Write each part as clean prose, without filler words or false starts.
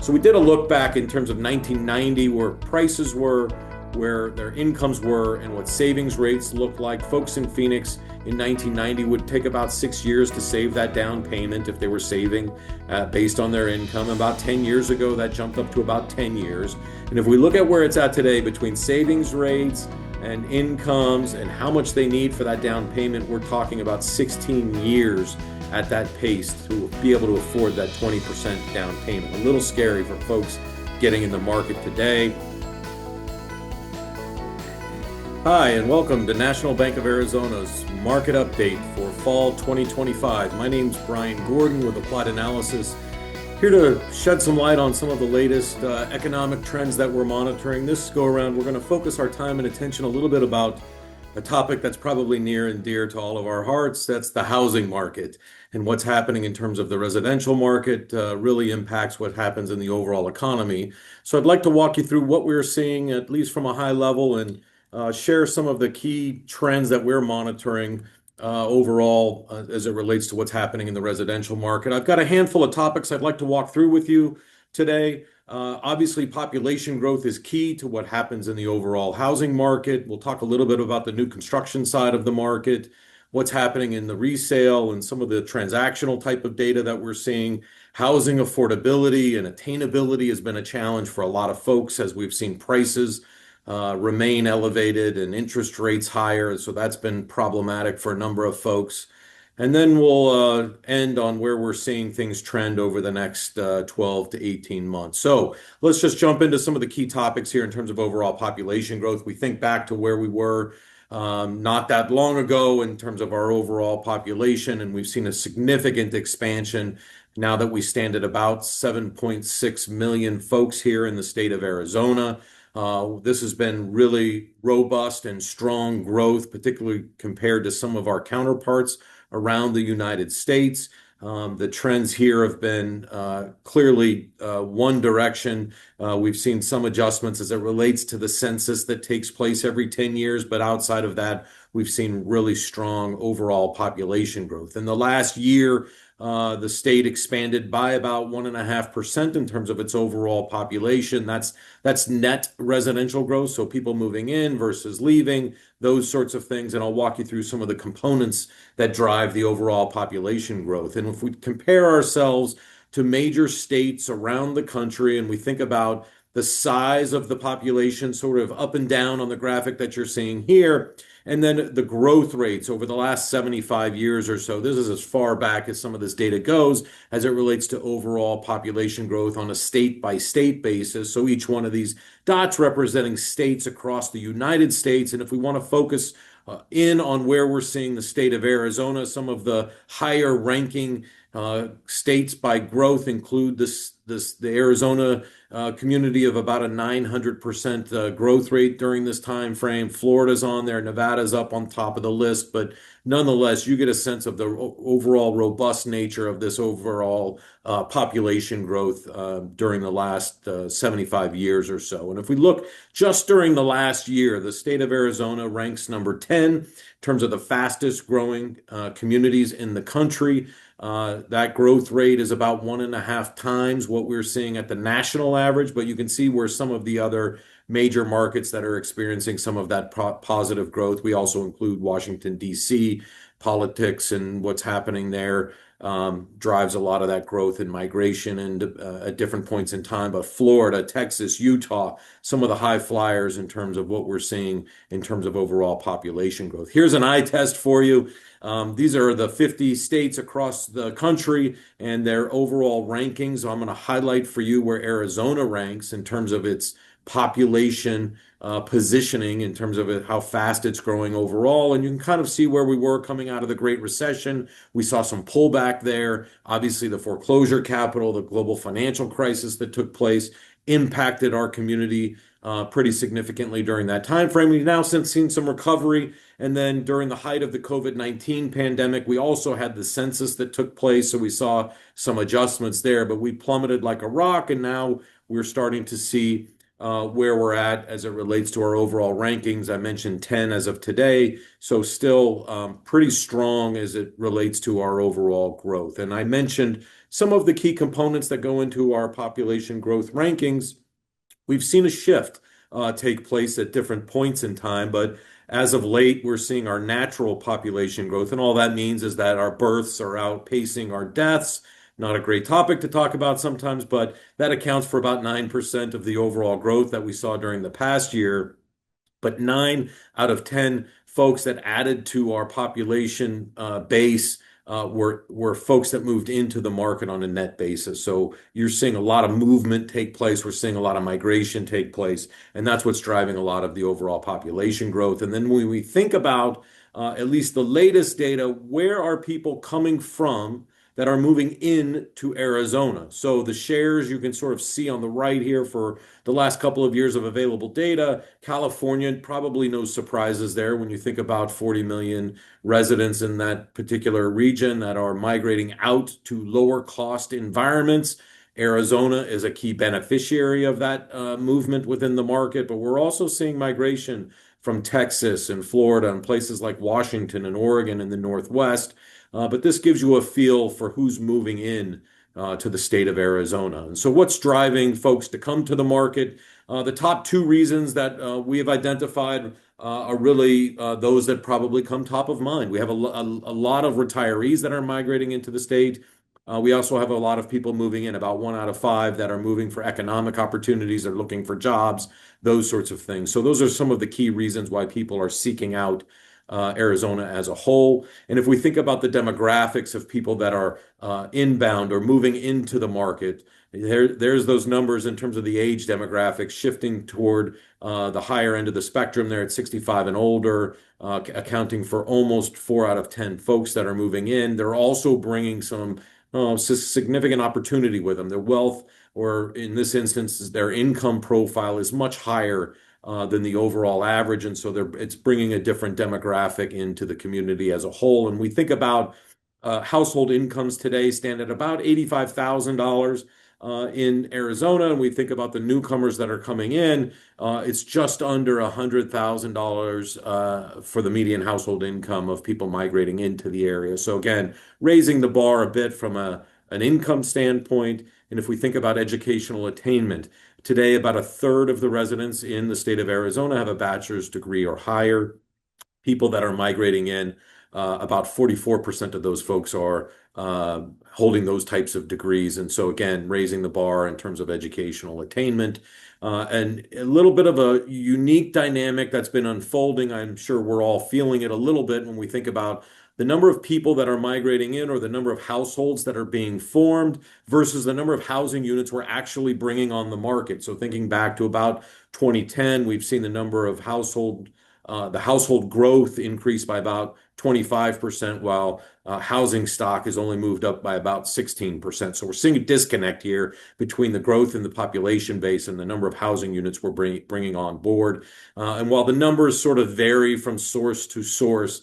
So we did a look back in terms of 1990, where prices were, where their incomes were, and what savings rates looked like. Folks in Phoenix in 1990 would take about 6 years to save that down payment if they were saving based on their income. About 10 years ago, that jumped up to about 10 years. And if we look at where it's at today between savings rates and incomes and how much they need for that down payment, we're talking about 16 years at that pace to be able to afford that 20% down payment. A little scary for folks getting in the market today. Hi, and welcome to National Bank of Arizona's market update for fall 2025. My name's Brian Gordon with Applied Analysis, here to shed some light on some of the latest economic trends that we're monitoring. This go around, we're going to focus our time and attention a little bit about a topic that's probably near and dear to all of our hearts. That's the housing market, and what's happening in terms of the residential market really impacts what happens in the overall economy. So I'd like to walk you through what we're seeing, at least from a high level, and share some of the key trends that we're monitoring overall as it relates to what's happening in the residential market. I've got a handful of topics I'd like to walk through with you today. Obviously, population growth is key to what happens in the overall housing market. We'll talk a little bit about the new construction side of the market, what's happening in the resale and some of the transactional type of data that we're seeing. Housing affordability and attainability has been a challenge for a lot of folks as we've seen prices remain elevated and interest rates higher. So that's been problematic for a number of folks. And then we'll end on where we're seeing things trend over the next 12 to 18 months. So let's just jump into some of the key topics here in terms of overall population growth. We think back to where we were not that long ago in terms of our overall population, and we've seen a significant expansion now that we stand at about 7.6 million folks here in the state of Arizona. This has been really robust and strong growth, particularly compared to some of our counterparts around the United States. The trends here have been clearly one direction. We've seen some adjustments as it relates to the census that takes place every 10 years, but outside of that, we've seen really strong overall population growth. In the last year, the state expanded by about 1.5% in terms of its overall population. That's net residential growth, so people moving in versus leaving, those sorts of things. And I'll walk you through some of the components that drive the overall population growth. And if we compare ourselves to major states around the country and we think about the size of the population sort of up and down on the graphic that you're seeing here, and then the growth rates over the last 75 years or so. This is as far back as some of this data goes as it relates to overall population growth on a state-by-state basis. So each one of these dots representing states across the United States. And if we want to focus in on where we're seeing the state of Arizona, some of the higher ranking states by growth include the Arizona community of about a 900% growth rate during this time frame. Florida's on there, Nevada's up on top of the list, but nonetheless, you get a sense of the overall robust nature of this overall population growth during the last 75 years or so. And if we look just during the last year, the state of Arizona ranks number 10 in terms of the fastest growing communities in the country. That growth rate is about 1.5 times what we're seeing at the national average, but you can see where some of the other major markets that are experiencing some of that positive growth. We also include Washington, D.C. Politics and what's happening there drives a lot of that growth and migration and at different points in time. But Florida, Texas, Utah, some of the high flyers in terms of what we're seeing in terms of overall population growth. Here's an eye test for you. These are the 50 states across the country and their overall rankings. I'm going to highlight for you where Arizona ranks in terms of its population positioning, in terms of how fast it's growing overall. And you can kind of see where we were coming out of the Great Recession. We saw some pullback there. Obviously, the foreclosure capital, the global financial crisis that took place impacted our community pretty significantly during that time frame. We've now since seen some recovery. And then during the height of the COVID-19 pandemic, we also had the census that took place. So we saw some adjustments there, but we plummeted like a rock. And now we're starting to see where we're at as it relates to our overall rankings. I mentioned 10 as of today, so still pretty strong as it relates to our overall growth. And I mentioned some of the key components that go into our population growth rankings, we've seen a shift take place at different points in time, but as of late, we're seeing our natural population growth, and all that means is that our births are outpacing our deaths. Not a great topic to talk about sometimes, but that accounts for about 9% of the overall growth that we saw during the past year. But 9 out of 10 folks that added to our population base were folks that moved into the market on a net basis. So you're seeing a lot of movement take place. We're seeing a lot of migration take place, and that's what's driving a lot of the overall population growth. And then when we think about at least the latest data, where are people coming from that are moving in to Arizona? So the shares you can sort of see on the right here for the last couple of years of available data. California, probably no surprises there when you think about 40 million residents in that particular region that are migrating out to lower cost environments. Arizona is a key beneficiary of that movement within the market, but we're also seeing migration from Texas and Florida and places like Washington and Oregon in the Northwest. But this gives you a feel for who's moving in to the state of Arizona. And so what's driving folks to come to the market? The top two reasons that we have identified are really those that probably come top of mind. We have a lot of retirees that are migrating into the state. We also have a lot of people moving in, about 1 out of 5 that are moving for economic opportunities, they're looking for jobs, those sorts of things. So those are some of the key reasons why people are seeking out Arizona as a whole. And if we think about the demographics of people that are inbound or moving into the market, there's those numbers in terms of the age demographics shifting toward the higher end of the spectrum there at 65 and older, accounting for almost 4 out of 10 folks that are moving in. They're also bringing some significant opportunity with them. Their wealth, or in this instance, their income profile is much higher than the overall average. And so it's bringing a different demographic into the community as a whole. And we think about household incomes today stand at about $85,000 in Arizona. And we think about the newcomers that are coming in, it's just under $100,000 for the median household income of people migrating into the area. So again, raising the bar a bit from an income standpoint. And if we think about educational attainment, today about 1/3 of the residents in the state of Arizona have a bachelor's degree or higher. People that are migrating in, about 44% of those folks are holding those types of degrees. And so again, raising the bar in terms of educational attainment. And a little bit of a unique dynamic that's been unfolding. I'm sure we're all feeling it a little bit when we think about the number of people that are migrating in, or the number of households that are being formed, versus the number of housing units we're actually bringing on the market. So thinking back to about 2010, we've seen the number of household growth increase by about 25%, while housing stock has only moved up by about 16%. So we're seeing a disconnect here between the growth in the population base and the number of housing units we're bringing on board. And while the numbers sort of vary from source to source,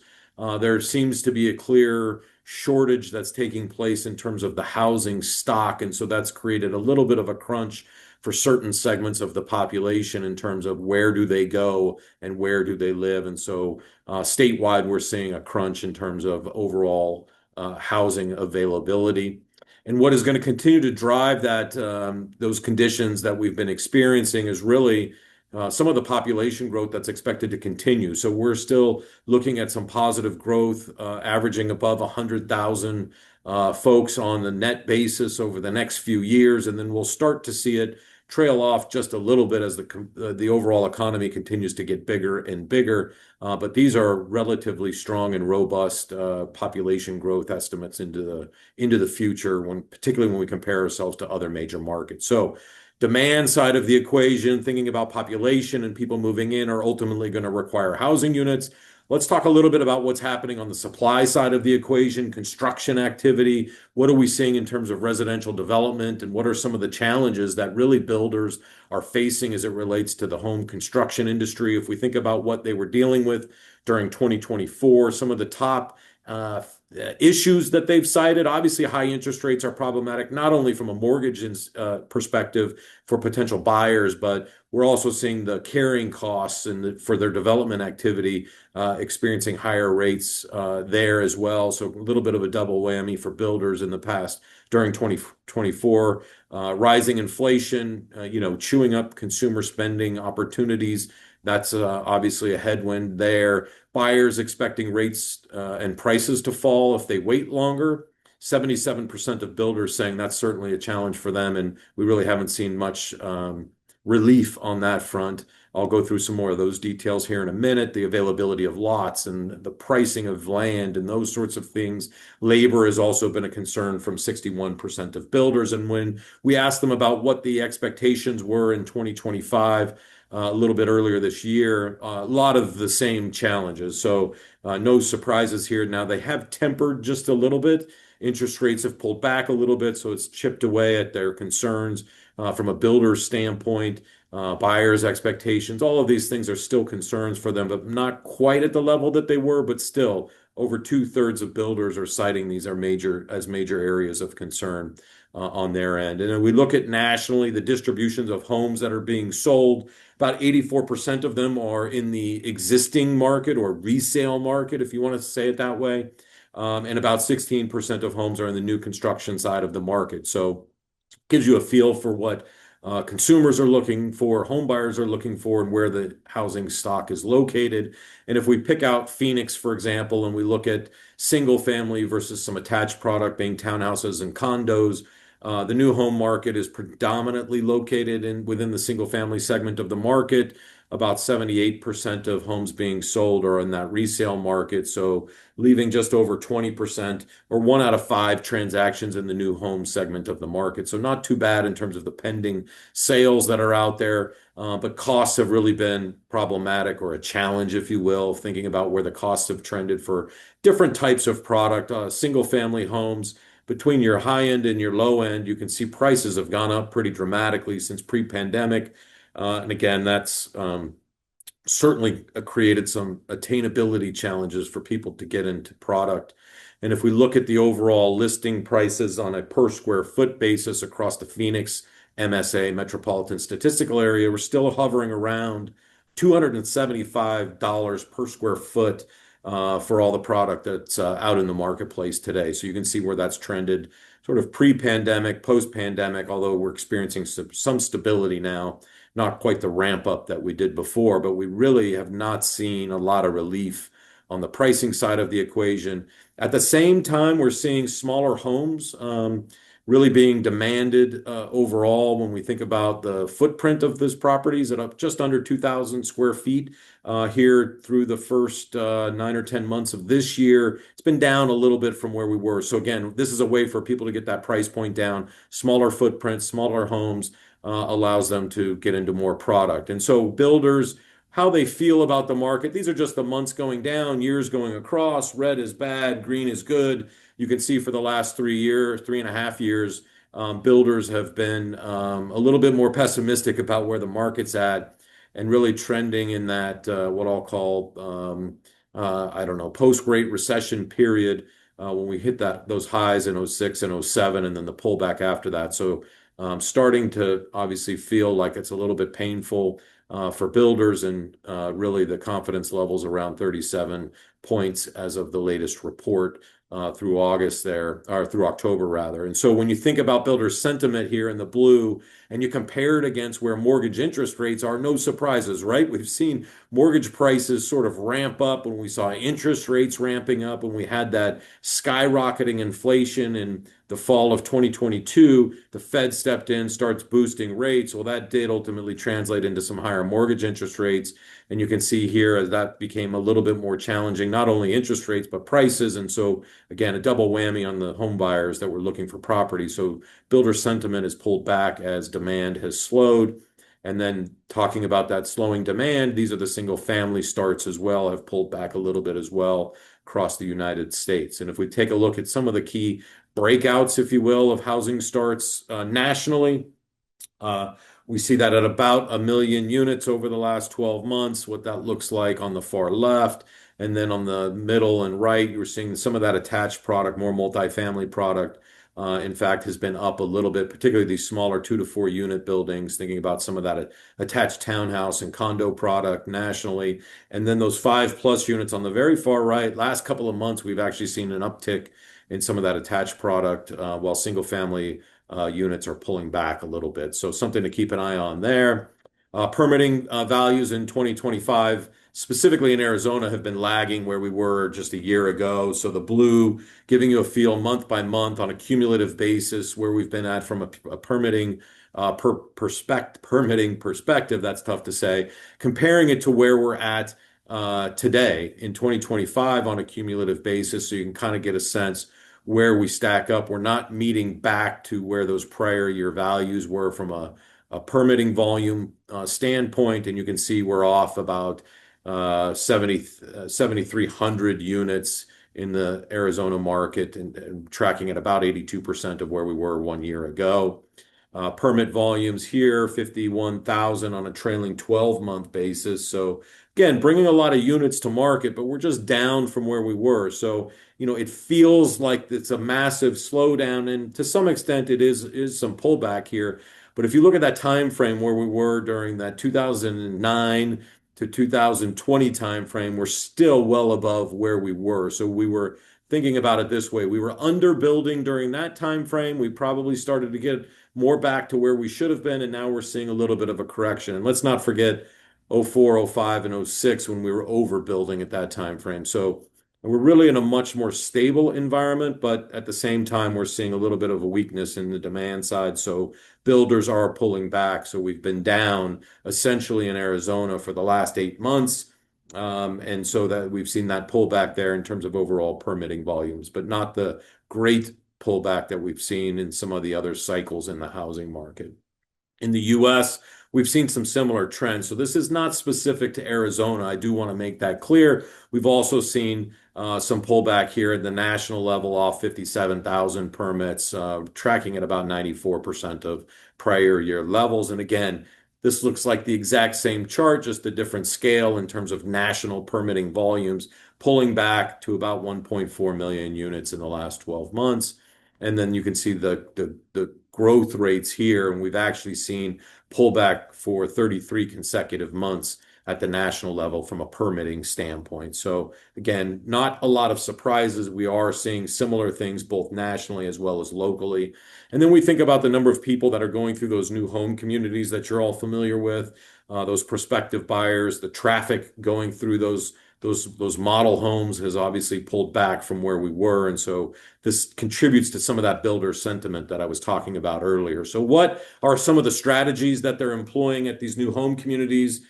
there seems to be a clear shortage that's taking place in terms of the housing stock. And so that's created a little bit of a crunch for certain segments of the population in terms of where do they go and where do they live. And so statewide, we're seeing a crunch in terms of overall housing availability. And what is going to continue to drive those conditions that we've been experiencing is really some of the population growth that's expected to continue. So we're still looking at some positive growth, averaging above 100,000 folks on the net basis over the next few years. And then we'll start to see it trail off just a little bit as the overall economy continues to get bigger and bigger. But these are relatively strong and robust population growth estimates into the future, particularly when we compare ourselves to other major markets. So demand side of the equation, thinking about population and people moving in, are ultimately going to require housing units. Let's talk a little bit about what's happening on the supply side of the equation, construction activity. What are we seeing in terms of residential development, and what are some of the challenges that really builders are facing as it relates to the home construction industry? If we think about what they were dealing with during 2024, some of the top issues that they've cited. Obviously, high interest rates are problematic, not only from a mortgage perspective for potential buyers, but we're also seeing the carrying costs for their development activity experiencing higher rates there as well. So a little bit of a double whammy for builders in the past during 2024. Rising inflation, chewing up consumer spending opportunities. That's obviously a headwind there. Buyers expecting rates and prices to fall if they wait longer. 77% of builders saying that's certainly a challenge for them, and we really haven't seen much relief on that front. I'll go through some more of those details here in a minute. The availability of lots and the pricing of land and those sorts of things. Labor has also been a concern from 61% of builders. And when we asked them about what the expectations were in 2025, a little bit earlier this year, a lot of the same challenges. So no surprises here. Now they have tempered just a little bit. Interest rates have pulled back a little bit, so it's chipped away at their concerns from a builder standpoint. Buyers' expectations, all of these things are still concerns for them, but not quite at the level that they were, but still over 2/3 of builders are citing these are major areas of concern on their end. And then we look at nationally the distributions of homes that are being sold. About 84% of them are in the existing market or resale market, if you want to say it that way. And about 16% of homes are in the new construction side of the market. So it gives you a feel for what consumers are looking for, home buyers are looking for, and where the housing stock is located. And if we pick out Phoenix, for example, and we look at single family versus some attached product being townhouses and condos, the new home market is predominantly located within the single family segment of the market. About 78% of homes being sold are in that resale market. So leaving just over 20% or 1 out of 5 transactions in the new home segment of the market. So not too bad in terms of the pending sales that are out there. But costs have really been problematic or a challenge, if you will, thinking about where the costs have trended for different types of product. Single family homes, between your high end and your low end, you can see prices have gone up pretty dramatically since pre-pandemic. And again, that's certainly created some attainability challenges for people to get into product. And if we look at the overall listing prices on a per square foot basis across the Phoenix MSA, Metropolitan Statistical Area, we're still hovering around $275 per square foot for all the product that's out in the marketplace today. So you can see where that's trended sort of pre-pandemic, post-pandemic, although we're experiencing some stability now, not quite the ramp up that we did before, but we really have not seen a lot of relief on the pricing side of the equation. At the same time, we're seeing smaller homes really being demanded overall when we think about the footprint of this properties at up just under 2,000 square feet here through the first 9 or 10 months of this year. It's been down a little bit from where we were. So again, this is a way for people to get that price point down. Smaller footprint, smaller homes allows them to get into more product. And so builders, how they feel about the market, these are just the months going down, years going across. Red is bad, green is good. You can see for the last 3.5 years, builders have been a little bit more pessimistic about where the market's at and really trending in that what I'll call, I don't know, post-Great Recession period when we hit those highs in 06 and 07 and then the pullback after that. So starting to obviously feel like it's a little bit painful for builders and really the confidence levels around 37 points as of the latest report through August there, or through October rather. And so when you think about builder sentiment here in the blue and you compare it against where mortgage interest rates are, no surprises, right? We've seen mortgage prices sort of ramp up when we saw interest rates ramping up, when we had that skyrocketing inflation in the fall of 2022, the Fed stepped in, starts boosting rates. Well, that did ultimately translate into some higher mortgage interest rates. And you can see here as that became a little bit more challenging, not only interest rates, but prices. And so again, a double whammy on the home buyers that were looking for property. So builder sentiment is pulled back as demand has slowed. And then talking about that slowing demand, these are the single family starts as well, have pulled back a little bit as well across the United States. And if we take a look at some of the key breakouts, if you will, of housing starts nationally, we see that at about 1 million units over the last 12 months, what that looks like on the far left. And then on the middle and right, you're seeing some of that attached product, more multifamily product, in fact, has been up a little bit, particularly these smaller 2 to 4 unit buildings, thinking about some of that attached townhouse and condo product nationally. And then those 5+ units on the very far right, last couple of months, we've actually seen an uptick in some of that attached product, while single family units are pulling back a little bit. So something to keep an eye on there. Permitting values in 2025, specifically in Arizona, have been lagging where we were just a year ago. So the blue giving you a feel month by month on a cumulative basis where we've been at from a permitting permitting perspective. That's tough to say. Comparing it to where we're at today in 2025 on a cumulative basis, so you can kind of get a sense where we stack up. We're not meeting back to where those prior year values were from a permitting volume standpoint, and you can see we're off about 7,300 units in the Arizona market and tracking at about 82% of where we were 1 year ago. Permit volumes here, 51,000 on a trailing 12-month basis. So again, bringing a lot of units to market, but we're just down from where we were. So, it feels like it's a massive slowdown, and to some extent it is some pullback here. But if you look at that time frame where we were during that 2009 to 2020 time frame, we're still well above where we were. So we were thinking about it this way. We were underbuilding during that time frame. We probably started to get more back to where we should have been, and now we're seeing a little bit of a correction. And let's not forget 04, 05, and 06 when we were overbuilding at that time frame. So we're really in a much more stable environment, but at the same time, we're seeing a little bit of a weakness in the demand side. So builders are pulling back. So we've been down essentially in Arizona for the last 8 months. And so that we've seen that pullback there in terms of overall permitting volumes, but not the great pullback that we've seen in some of the other cycles in the housing market. In the US, we've seen some similar trends. So this is not specific to Arizona. I do want to make that clear. We've also seen some pullback here at the national level off 57,000 permits, tracking at about 94% of prior year levels. And again, this looks like the exact same chart, just a different scale in terms of national permitting volumes, pulling back to about 1.4 million units in the last 12 months. And then you can see the growth rates here, and we've actually seen pullback for 33 consecutive months at the national level from a permitting standpoint. So again, not a lot of surprises. We are seeing similar things both nationally as well as locally. And then we think about the number of people that are going through those new home communities that you're all familiar with, those prospective buyers, the traffic going through those model homes has obviously pulled back from where we were. And so this contributes to some of that builder sentiment that I was talking about earlier. So what are some of the strategies that they're employing at these new home communities?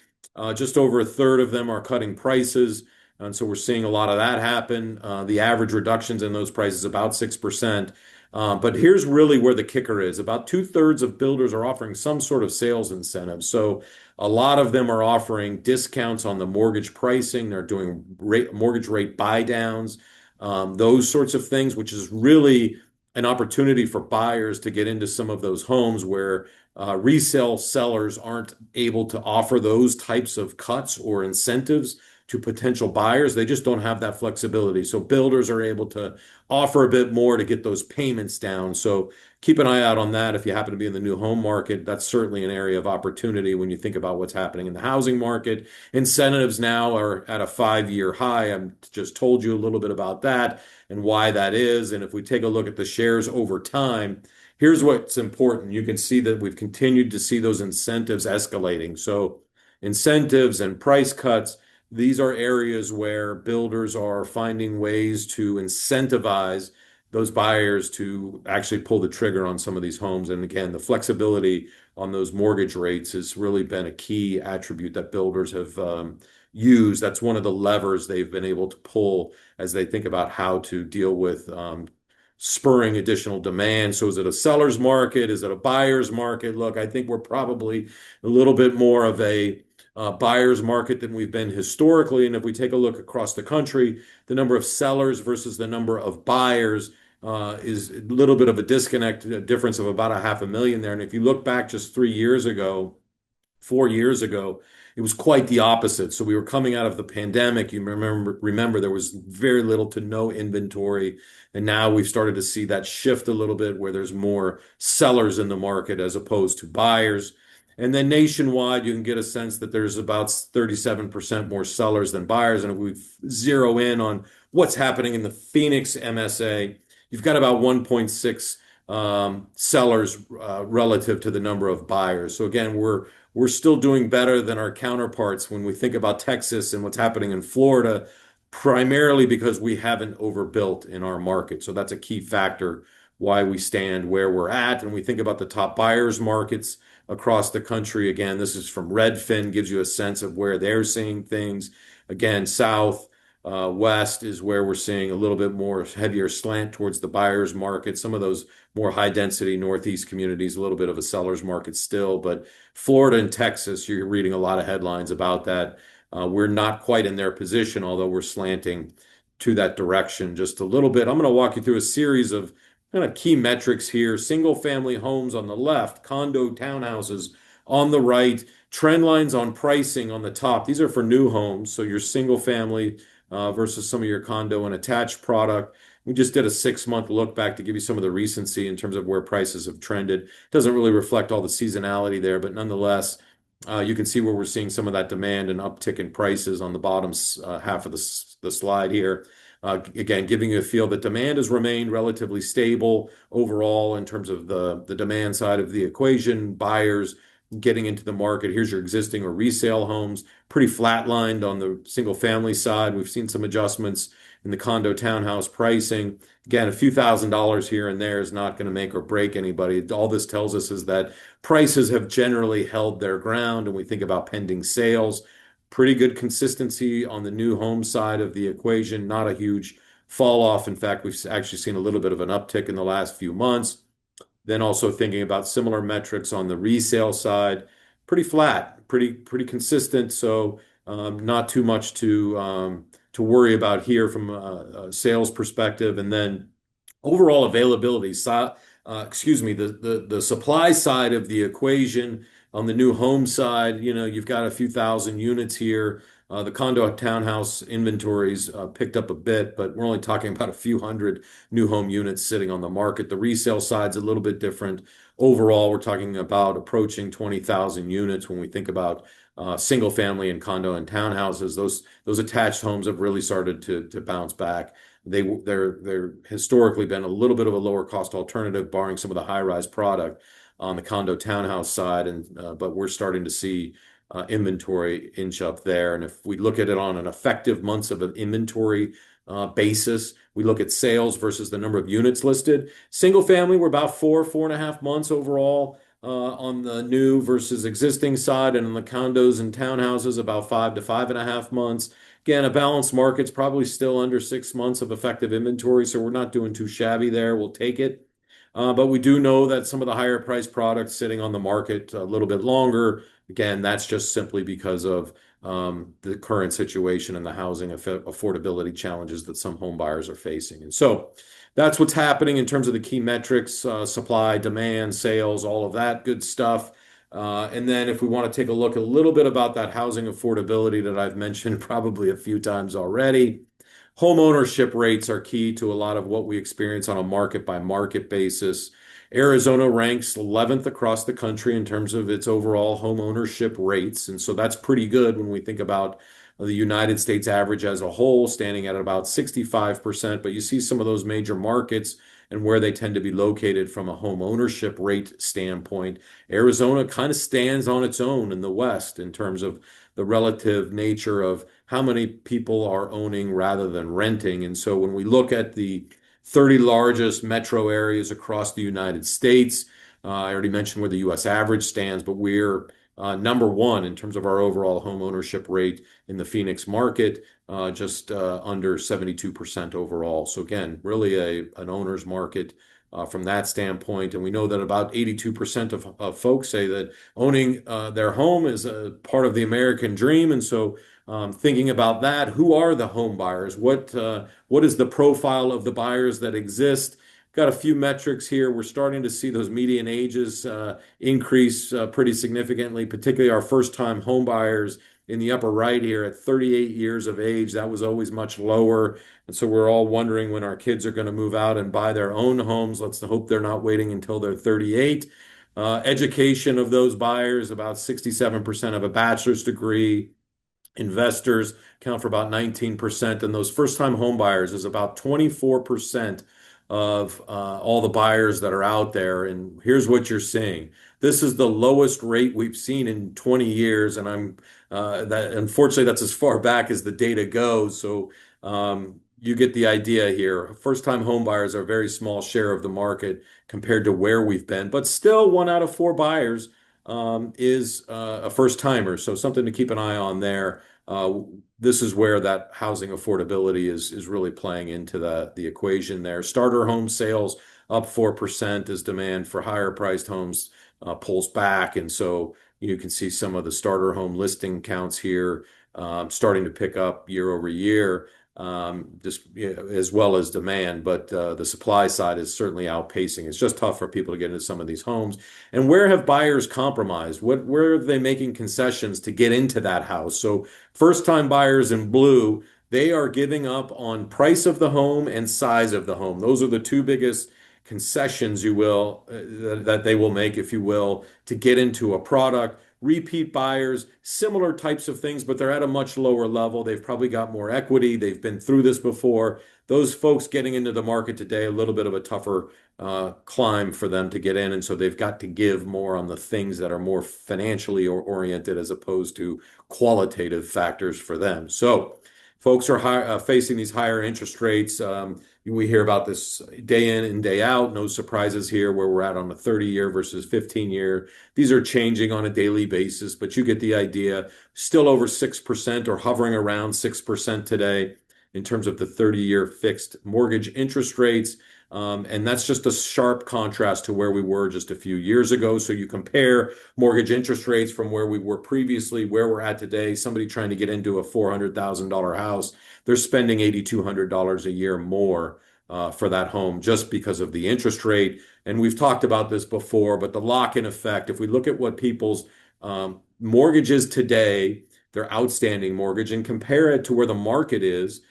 Just over a third of them are cutting prices. And so we're seeing a lot of that happen. The average reductions in those prices about 6%. But here's really where the kicker is. About 2/3 of builders are offering some sort of sales incentive. So a lot of them are offering discounts on the mortgage pricing. They're doing mortgage rate buy downs, those sorts of things, which is really an opportunity for buyers to get into some of those homes where resale sellers aren't able to offer those types of cuts or incentives to potential buyers. They just don't have that flexibility. So builders are able to offer a bit more to get those payments down. So keep an eye out on that. If you happen to be in the new home market, that's certainly an area of opportunity when you think about what's happening in the housing market. Incentives now are at a 5-year high. I just told you a little bit about that and why that is. And if we take a look at the shares over time, here's what's important. You can see that we've continued to see those incentives escalating. So incentives and price cuts, these are areas where builders are finding ways to incentivize those buyers to actually pull the trigger on some of these homes. And again, the flexibility on those mortgage rates has really been a key attribute that builders have used. That's one of the levers they've been able to pull as they think about how to deal with spurring additional demand. So is it a seller's market? Is it a buyer's market? Look, I think we're probably a little bit more of a buyer's market than we've been historically. And if we take a look across the country, the number of sellers versus the number of buyers is a little bit of a disconnect, a difference of about 500,000 there. And if you look back just 3 years ago, 4 years ago, it was quite the opposite. So we were coming out of the pandemic. You remember there was very little to no inventory. And now we've started to see that shift a little bit where there's more sellers in the market as opposed to buyers. And then nationwide, you can get a sense that there's about 37% more sellers than buyers. And if we zero in on what's happening in the Phoenix MSA, you've got about 1.6 sellers relative to the number of buyers. So again, we're still doing better than our counterparts when we think about Texas and what's happening in Florida, primarily because we haven't overbuilt in our market. So that's a key factor why we stand where we're at. And we think about the top buyers markets across the country. Again, this is from Redfin, gives you a sense of where they're seeing things. Again, South, West is where we're seeing a little bit more heavier slant towards the buyers market. Some of those more high density Northeast communities, a little bit of a seller's market still. But Florida and Texas, you're reading a lot of headlines about that. We're not quite in their position, although we're slanting to that direction just a little bit. I'm going to walk you through a series of kind of key metrics here. Single family homes on the left, condo townhouses on the right, trend lines on pricing on the top. These are for new homes. So your single family versus some of your condo and attached product. We just did a 6-month look back to give you some of the recency in terms of where prices have trended. Doesn't really reflect all the seasonality there, but nonetheless, you can see where we're seeing some of that demand and uptick in prices on the bottom half of the slide here. Again, giving you a feel that demand has remained relatively stable overall in terms of the demand side of the equation, buyers getting into the market. Here's your existing or resale homes, pretty flatlined on the single family side. We've seen some adjustments in the condo townhouse pricing. Again, a few $1,000s here and there is not going to make or break anybody. All this tells us is that prices have generally held their ground, and we think about pending sales. Pretty good consistency on the new home side of the equation, not a huge fall off. In fact, we've actually seen a little bit of an uptick in the last few months. Then also thinking about similar metrics on the resale side, pretty flat, pretty consistent. So not too much to worry about here from a sales perspective. And then overall availability, the supply side of the equation on the new home side, you've got a few thousand units here. The condo townhouse inventories picked up a bit, but we're only talking about a few hundred new home units sitting on the market. The resale side's a little bit different. Overall, we're talking about approaching 20,000 units when we think about single family and condo and townhouses. Those attached homes have really started to bounce back. They're historically been a little bit of a lower cost alternative, barring some of the high rise product on the condo townhouse side, but we're starting to see inventory inch up there. And if we look at it on an effective months of an inventory basis, we look at sales versus the number of units listed. Single family, we're about 4.5 months overall on the new versus existing side, and on the condos and townhouses, about 5 to 5.5 months. Again, a balanced market's probably still under 6 months of effective inventory, so we're not doing too shabby there. We'll take it. But we do know that some of the higher priced products sitting on the market a little bit longer. Again, that's just simply because of the current situation and the housing affordability challenges that some home buyers are facing. And so that's what's happening in terms of the key metrics, supply, demand, sales, all of that good stuff. And then if we want to take a look a little bit about that housing affordability that I've mentioned probably a few times already, home ownership rates are key to a lot of what we experience on a market by market basis. Arizona ranks 11th across the country in terms of its overall home ownership rates. And so that's pretty good when we think about the United States average as a whole, standing at about 65%. But you see some of those major markets and where they tend to be located from a home ownership rate standpoint. Arizona kind of stands on its own in the West in terms of the relative nature of how many people are owning rather than renting. And so when we look at the 30 largest metro areas across the United States, I already mentioned where the U.S. average stands, but we're number one in terms of our overall home ownership rate in the Phoenix market, just under 72% overall. So again, really an owner's market from that standpoint. And we know that about 82% of folks say that owning their home is a part of the American dream. And so thinking about that, who are the home buyers? What is the profile of the buyers that exist? Got a few metrics here. We're starting to see those median ages increase pretty significantly, particularly our first-time home buyers in the upper right here at 38 years of age. That was always much lower. And so we're all wondering when our kids are going to move out and buy their own homes. Let's hope they're not waiting until they're 38. Education of those buyers, about 67% have a bachelor's degree. Investors account for about 19%. And those first-time home buyers is about 24% of all the buyers that are out there. And here's what you're seeing. This is the lowest rate we've seen in 20 years, and that unfortunately that's as far back as the data goes. So you get the idea here. First-time home buyers are a very small share of the market compared to where we've been, but still 1 out of 4 buyers is a first-timer. So something to keep an eye on there. This is where that housing affordability is really playing into the equation there. Starter home sales up 4% as demand for higher priced homes pulls back. And so you can see some of the starter home listing counts here starting to pick up year over year, just as well as demand. But the supply side is certainly outpacing. It's just tough for people to get into some of these homes. And where have buyers compromised? Where are they making concessions to get into that house? So first-time buyers in blue, they are giving up on price of the home and size of the home. Those are the two biggest concessions, you will, that they will make, if you will, to get into a product. Repeat buyers, similar types of things, but they're at a much lower level. They've probably got more equity. They've been through this before. Those folks getting into the market today, a little bit of a tougher climb for them to get in. And so they've got to give more on the things that are more financially oriented as opposed to qualitative factors for them. So folks are facing these higher interest rates. We hear about this day in and day out. No surprises here where we're at on a 30-year versus 15-year. These are changing on a daily basis, but you get the idea. Still over 6% or hovering around 6% today in terms of the 30-year fixed mortgage interest rates. And that's just a sharp contrast to where we were just a few years ago. So you compare mortgage interest rates from where we were previously, where we're at today. Somebody trying to get into a $400,000 house, they're spending $8,200 a year more for that home just because of the interest rate. And we've talked about this before, but the lock-in effect, if we look at what people's mortgages today, their outstanding mortgage, and compare it to where the market is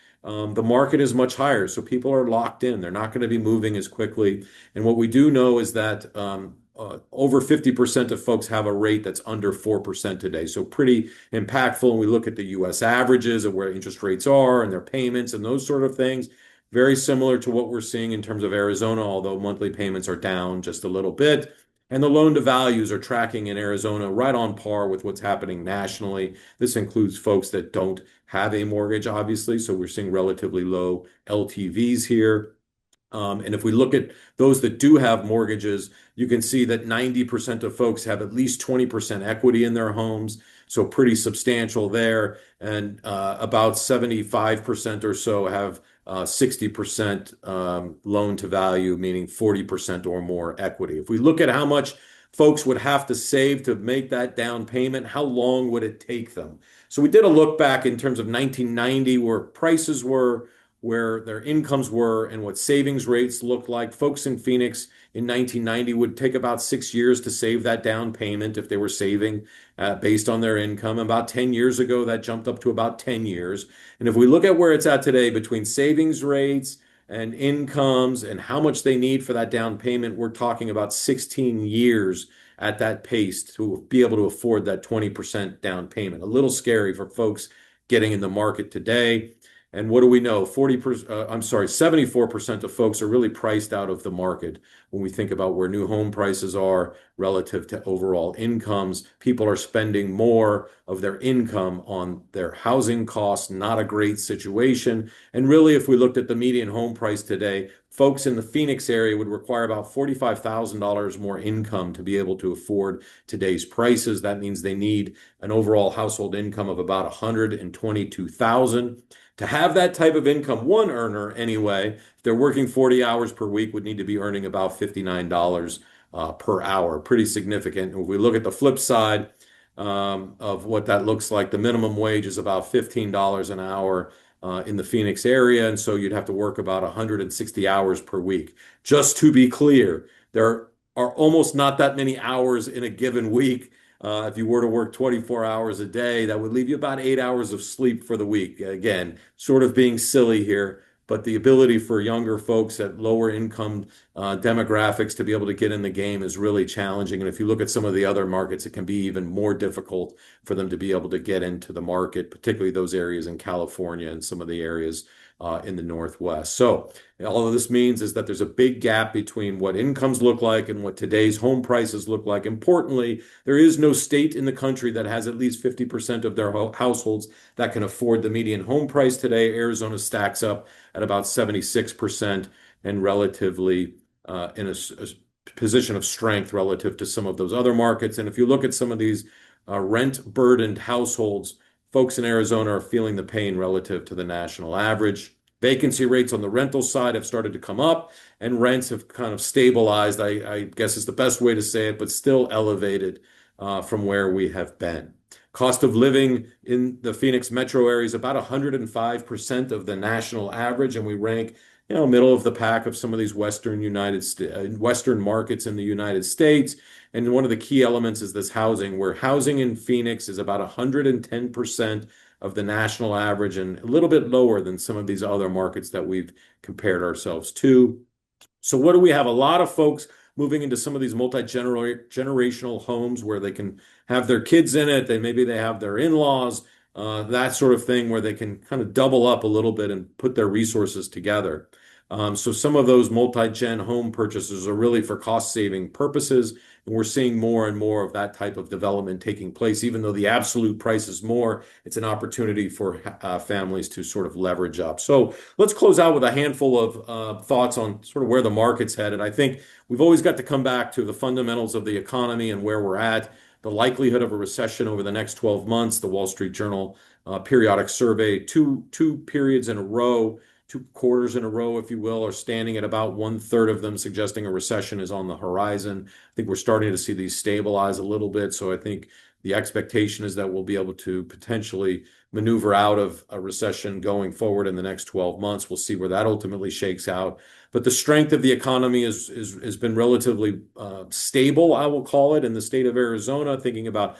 much higher. So people are locked in. They're not going to be moving as quickly. And what we do know is that over 50% of folks have a rate that's under 4% today. So pretty impactful. And we look at the US averages of where interest rates are and their payments and those sort of things. Very similar to what we're seeing in terms of Arizona, although monthly payments are down just a little bit. And the loan to values are tracking in Arizona right on par with what's happening nationally. This includes folks that don't have a mortgage, obviously. So we're seeing relatively low LTVs here. And if we look at those that do have mortgages, you can see that 90% of folks have at least 20% equity in their homes. So pretty substantial there. And about 75% or so have 60% loan to value, meaning 40% or more equity. If we look at how much folks would have to save to make that down payment, how long would it take them? So we did a look back in terms of 1990, where prices were, where their incomes were, and what savings rates looked like. Folks in Phoenix in 1990 would take about 6 years to save that down payment if they were saving based on their income. About 10 years ago, that jumped up to about 10 years. And if we look at where it's at today between savings rates and incomes and how much they need for that down payment, we're talking about 16 years at that pace to be able to afford that 20% down payment. A little scary for folks getting in the market today. And what do we know? 74% of folks are really priced out of the market. When we think about where new home prices are relative to overall incomes, people are spending more of their income on their housing costs. Not a great situation. And really, if we looked at the median home price today, folks in the Phoenix area would require about $45,000 more income to be able to afford today's prices. That means they need an overall household income of about $122,000. To have that type of income, one earner anyway, if they're working 40 hours per week, would need to be earning about $59 per hour. Pretty significant. If we look at the flip side of what that looks like, the minimum wage is about $15 an hour in the Phoenix area. And so you'd have to work about 160 hours per week. Just to be clear, there are almost not that many hours in a given week. If you were to work 24 hours a day, that would leave you about 8 hours of sleep for the week. Again, sort of being silly here, but the ability for younger folks at lower income demographics to be able to get in the game is really challenging. And if you look at some of the other markets, it can be even more difficult for them to be able to get into the market, particularly those areas in California and some of the areas in the Northwest. So all of this means is that there's a big gap between what incomes look like and what today's home prices look like. Importantly, there is no state in the country that has at least 50% of their households that can afford the median home price today. Arizona stacks up at about 76% and relatively in a position of strength relative to some of those other markets. And if you look at some of these rent-burdened households, folks in Arizona are feeling the pain relative to the national average. Vacancy rates on the rental side have started to come up, and rents have kind of stabilized, I guess is the best way to say it, but still elevated from where we have been. Cost of living in the Phoenix metro area is about 105% of the national average, and we rank middle of the pack of some of these Western markets in the United States. And one of the key elements is this housing, where housing in Phoenix is about 110% of the national average and a little bit lower than some of these other markets that we've compared ourselves to. So what do we have? A lot of folks moving into some of these multi-generational homes where they can have their kids in it. Maybe they have their in-laws, that sort of thing, where they can kind of double up a little bit and put their resources together. So some of those multi-gen home purchases are really for cost-saving purposes, and we're seeing more and more of that type of development taking place. Even though the absolute price is more, it's an opportunity for families to sort of leverage up. So let's close out with a handful of thoughts on sort of where the market's headed. I think we've always got to come back to the fundamentals of the economy and where we're at. The likelihood of a recession over the next 12 months, the Wall Street Journal periodic survey, two periods in a row, 2 quarters in a row, if you will, are standing at about 1/3 of them suggesting a recession is on the horizon. I think we're starting to see these stabilize a little bit. So I think the expectation is that we'll be able to potentially maneuver out of a recession going forward in the next 12 months. We'll see where that ultimately shakes out. But the strength of the economy has been relatively stable, I will call it, in the state of Arizona, thinking about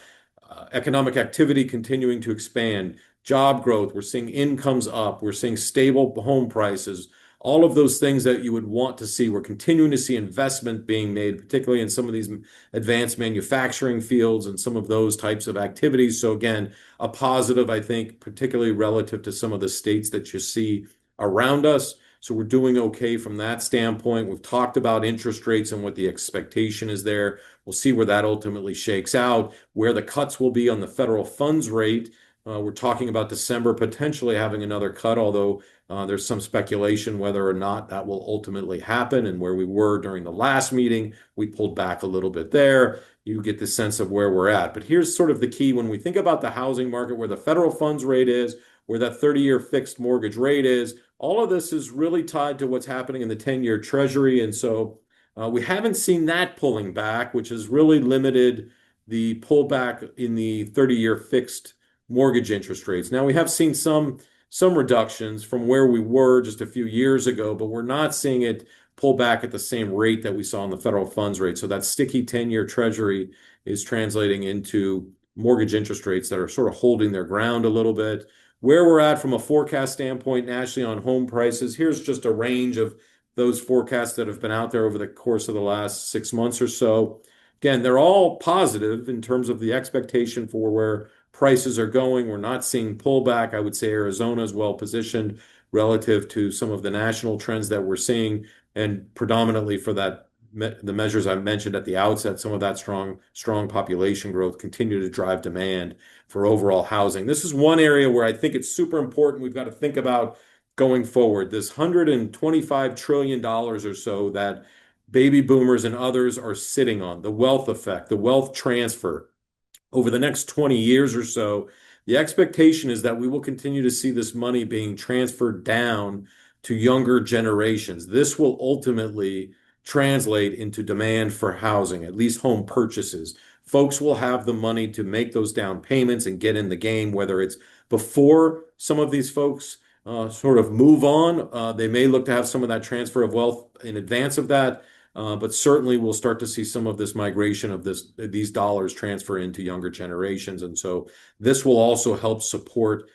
economic activity continuing to expand, job growth, we're seeing incomes up, we're seeing stable home prices, all of those things that you would want to see. We're continuing to see investment being made, particularly in some of these advanced manufacturing fields and some of those types of activities. So again, a positive, I think, particularly relative to some of the states that you see around us. So we're doing okay from that standpoint. We've talked about interest rates and what the expectation is there. We'll see where that ultimately shakes out, where the cuts will be on the federal funds rate. We're talking about December potentially having another cut, although there's some speculation whether or not that will ultimately happen. And where we were during the last meeting, we pulled back a little bit there. You get the sense of where we're at. But here's sort of the key when we think about the housing market, where the federal funds rate is, where that 30-year fixed mortgage rate is. All of this is really tied to what's happening in the 10-year Treasury. And so we haven't seen that pulling back, which has really limited the pullback in the 30-year fixed mortgage interest rates. Now, we have seen some reductions from where we were just a few years ago, but we're not seeing it pull back at the same rate that we saw in the federal funds rate. So that sticky 10-year Treasury is translating into mortgage interest rates that are sort of holding their ground a little bit. Where we're at from a forecast standpoint nationally on home prices, here's just a range of those forecasts that have been out there over the course of the last 6 months or so. Again, they're all positive in terms of the expectation for where prices are going. We're not seeing pullback. I would say Arizona is well positioned relative to some of the national trends that we're seeing, and predominantly for that the measures I mentioned at the outset, some of that strong population growth continue to drive demand for overall housing. This is one area where I think it's super important. We've got to think about going forward. This $125 trillion or so that baby boomers and others are sitting on, the wealth effect, the wealth transfer. Over the next 20 years or so, the expectation is that we will continue to see this money being transferred down to younger generations. This will ultimately translate into demand for housing, at least home purchases. Folks will have the money to make those down payments and get in the game, whether it's before some of these folks sort of move on. They may look to have some of that transfer of wealth in advance of that. But certainly we'll start to see some of this migration of these dollars transfer into younger generations. And so this will also help support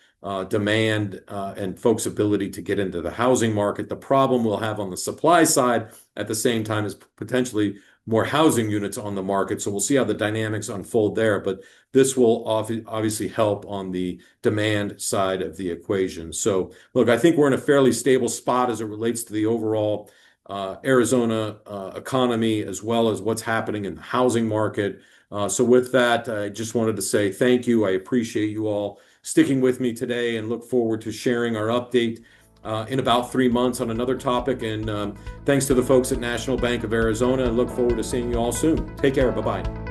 demand and folks' ability to get into the housing market. The problem we'll have on the supply side at the same time as potentially more housing units on the market. So we'll see how the dynamics unfold there. But this will obviously help on the demand side of the equation. So look, I think we're in a fairly stable spot as it relates to the overall Arizona economy, as well as what's happening in the housing market. So with that, I just wanted to say thank you. I appreciate you all sticking with me today and look forward to sharing our update in about 3 months on another topic. And thanks to the folks at National Bank of Arizona, and look forward to seeing you all soon. Take care. Bye-bye.